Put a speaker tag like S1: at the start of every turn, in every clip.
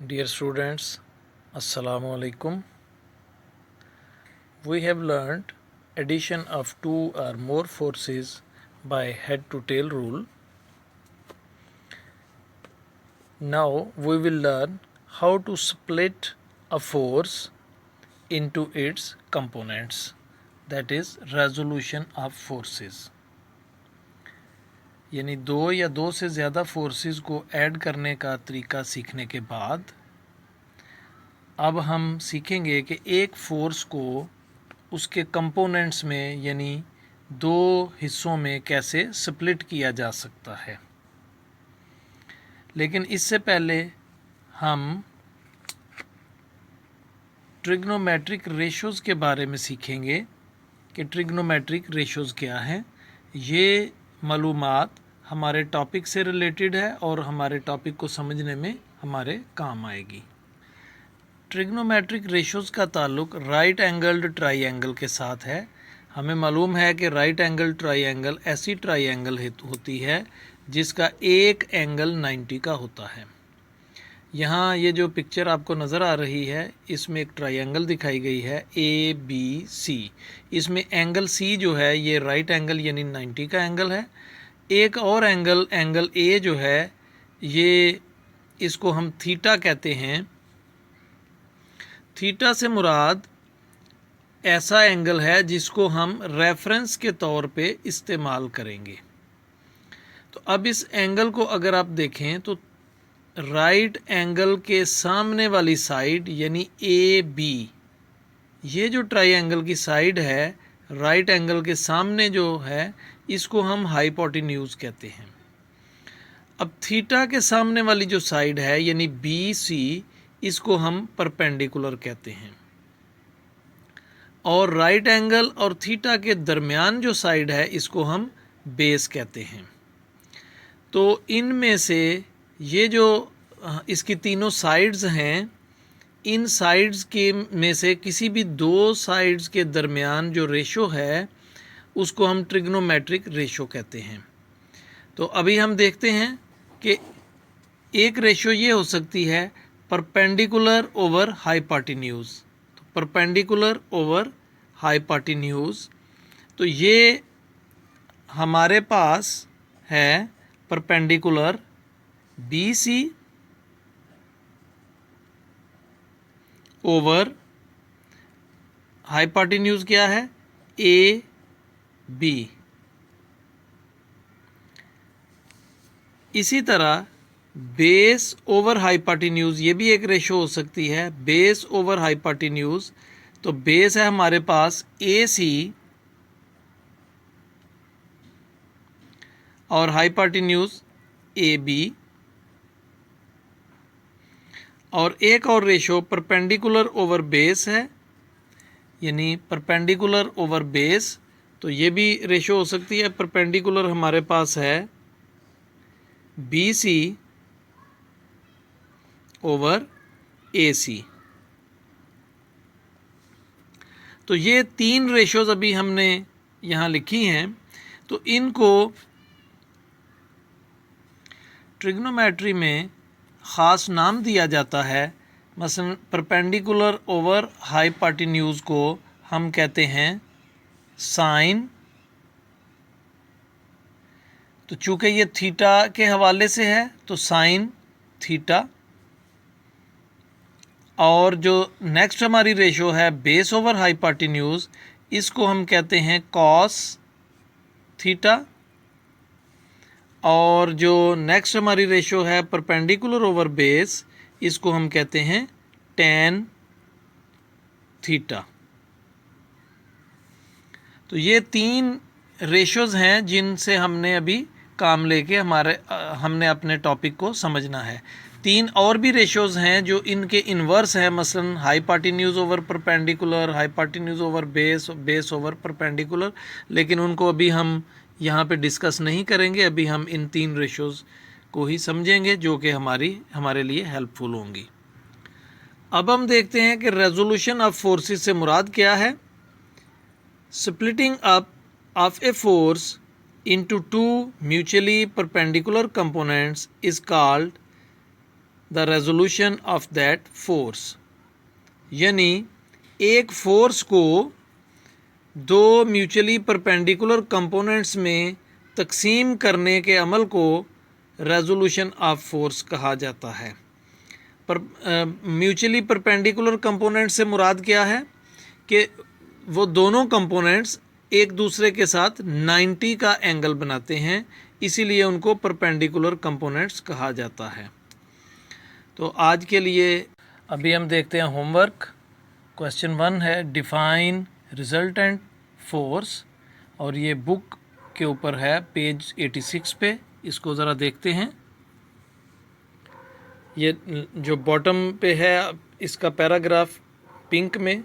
S1: Dear students, Assalamu alaikum. We have learned addition of two or more forces by head to tail rule. Now we will learn how to split a force into its components, that is resolution of forces. यानी दो या दो से ज़्यादा forces को add करने का तरीका सीखने के बाद अब हम सीखेंगे कि एक फोर्स को उसके कंपोनेंट्स में यानी दो हिस्सों में कैसे स्प्लिट किया जा सकता है। लेकिन इससे पहले हम ट्रिग्नोमेट्रिक रेशोज़ के बारे में सीखेंगे कि ट्रिग्नोमेट्रिक रेशोज़ क्या हैं। ये मालूमात हमारे टॉपिक से रिलेटेड है और हमारे टॉपिक को समझने में हमारे काम आएगी। ट्रिग्नोमेट्रिक रेशोज़ का ताल्लुक राइट एंगल्ड ट्राइंगल के साथ है। हमें मालूम है कि राइट एंगल ट्राइंगल ऐसी ट्राइंगल होती है जिसका एक एंगल 90 का होता है। यहाँ ये जो पिक्चर आपको नज़र आ रही है इसमें एक ट्राइंगल दिखाई गई है ABC। इसमें एंगल C जो है ये राइट एंगल यानी 90 का एंगल है। एक और एंगल A जो है ये इसको हम थीटा कहते हैं। थीटा से मुराद ऐसा एंगल है जिसको हम रेफरेंस के तौर पे इस्तेमाल करेंगे। तो अब इस एंगल को अगर आप देखें तो राइट एंगल के सामने वाली साइड यानी AB, ये जो ट्राइंगल की साइड है राइट एंगल के सामने जो है इसको हम हाइपोटेन्यूज कहते हैं। अब थीटा के सामने वाली जो साइड है यानी BC, इसको हम परपेंडिकुलर कहते हैं। और राइट एंगल और थीटा के दरमियान जो साइड है इसको हम बेस कहते हैं। तो इनमें से ये जो इसकी तीनों साइड्स हैं, इन साइड्स के में से किसी भी दो साइड्स के दरमियान जो रेशो है उसको हम ट्रिग्नोमेट्रिक रेशो कहते हैं। तो अभी हम देखते हैं कि एक रेशो ये हो सकती है परपेंडिकुलर ओवर हाइपोटेन्यूज। तो परपेंडिकुलर ओवर हाइपोटेन्यूज, तो ये हमारे पास है परपेंडिकुलर BC ओवर हाइपोटेन्यूज क्या है AB। इसी तरह बेस ओवर हाइपोटेन्यूज ये भी एक रेशो हो सकती है, बेस ओवर हाइपोटेन्यूज। तो बेस है हमारे पास AC और हाइपोटेन्यूज AB। और एक और रेशो परपेंडिकुलर ओवर बेस है यानी परपेंडिकुलर ओवर बेस। तो ये भी रेशो हो सकती है। परपेंडिकुलर हमारे पास है BC ओवर AC। तो ये तीन रेशोज़ अभी हमने यहाँ लिखी हैं। तो इनको ट्रिग्नोमेट्री में ख़ास नाम दिया जाता है। मसलन परपेंडिकुलर ओवर हाइपोटेन्यूज को हम कहते हैं साइन। तो चूँकि ये थीटा के हवाले से है तो साइन थीटा। और जो नेक्स्ट हमारी रेशो है बेस ओवर हाइपोटेन्यूज, इसको हम कहते हैं कॉस थीटा। और जो नेक्स्ट हमारी रेशो है परपेंडिकुलर ओवर बेस, इसको हम कहते हैं टेन थीटा। तो ये तीन रेशोज़ हैं जिनसे हमने अभी काम लेके हमने अपने टॉपिक को समझना है। तीन और भी रेशोज़ हैं जो इनके इन्वर्स हैं, मसलन hypotenuse over perpendicular, hypotenuse over base, base over perpendicular, लेकिन उनको अभी हम यहाँ पे डिस्कस नहीं करेंगे। अभी हम इन तीन रेशोज़ को ही समझेंगे जो कि हमारे लिए हेल्पफुल होंगी। अब हम देखते हैं कि रेजोल्यूशन ऑफ फोर्सेस से मुराद क्या है। Splitting up of a force into two mutually perpendicular components is called the resolution of that force. यानी एक फोर्स को दो म्यूचुअली परपेंडिकुलर कंपोनेंट्स में तकसीम करने के अमल को रेजोल्यूशन ऑफ फोर्स कहा जाता है। पर म्यूचुअली परपेंडिकुलर कंपोनेंट से मुराद क्या है कि वो दोनों कंपोनेंट्स एक दूसरे के साथ 90 का एंगल बनाते हैं, इसीलिए उनको परपेंडिकुलर कंपोनेंट्स कहा जाता है। तो आज के लिए अभी हम देखते हैं होमवर्क। क्वेश्चन 1 है डिफाइन रिजल्टेंट फोर्स, और ये बुक के ऊपर है पेज 86 पे। इसको ज़रा देखते हैं। ये जो बॉटम पे है इसका पैराग्राफ पिंक में,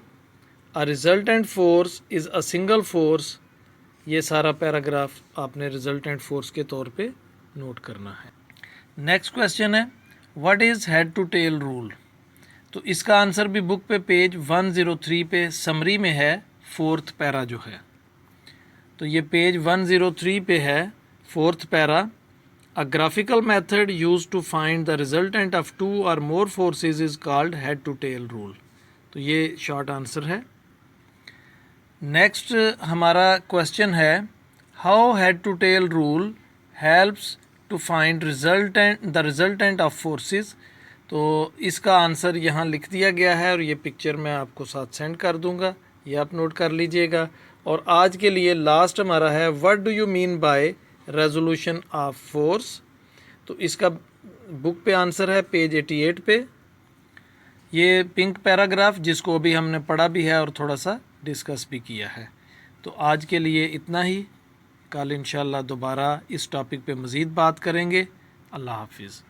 S1: a resultant force is a single force, ये सारा पैराग्राफ आपने रिजल्टेंट फोर्स के तौर पे नोट करना है। नेक्स्ट क्वेश्चन है what is head to tail rule. तो इसका आंसर भी बुक पे पेज 103 पे समरी में है, फोर्थ पैरा जो है। तो ये पेज 103 पे है, fourth para. A graphical method use to find the resultant of two or more forces is called head to tail rule. तो ये शॉर्ट आंसर है। नेक्स्ट हमारा क्वेश्चन है how head to tail rule helps to find the resultant of forces. तो इसका answer यहाँ लिख दिया गया है और ये पिक्चर मैं आपको साथ सेंड कर दूँगा, ये आप नोट कर लीजिएगा। और आज के लिए लास्ट हमारा है what do you mean by resolution of force. तो इसका बुक पे आंसर है पेज 88 पे, ये पिंक पैराग्राफ जिसको अभी हमने पढ़ा भी है और थोड़ा सा डिस्कस भी किया है। तो आज के लिए इतना ही, कल इंशाल्लाह दोबारा इस टॉपिक पे मज़ीद बात करेंगे। अल्लाह हाफिज़।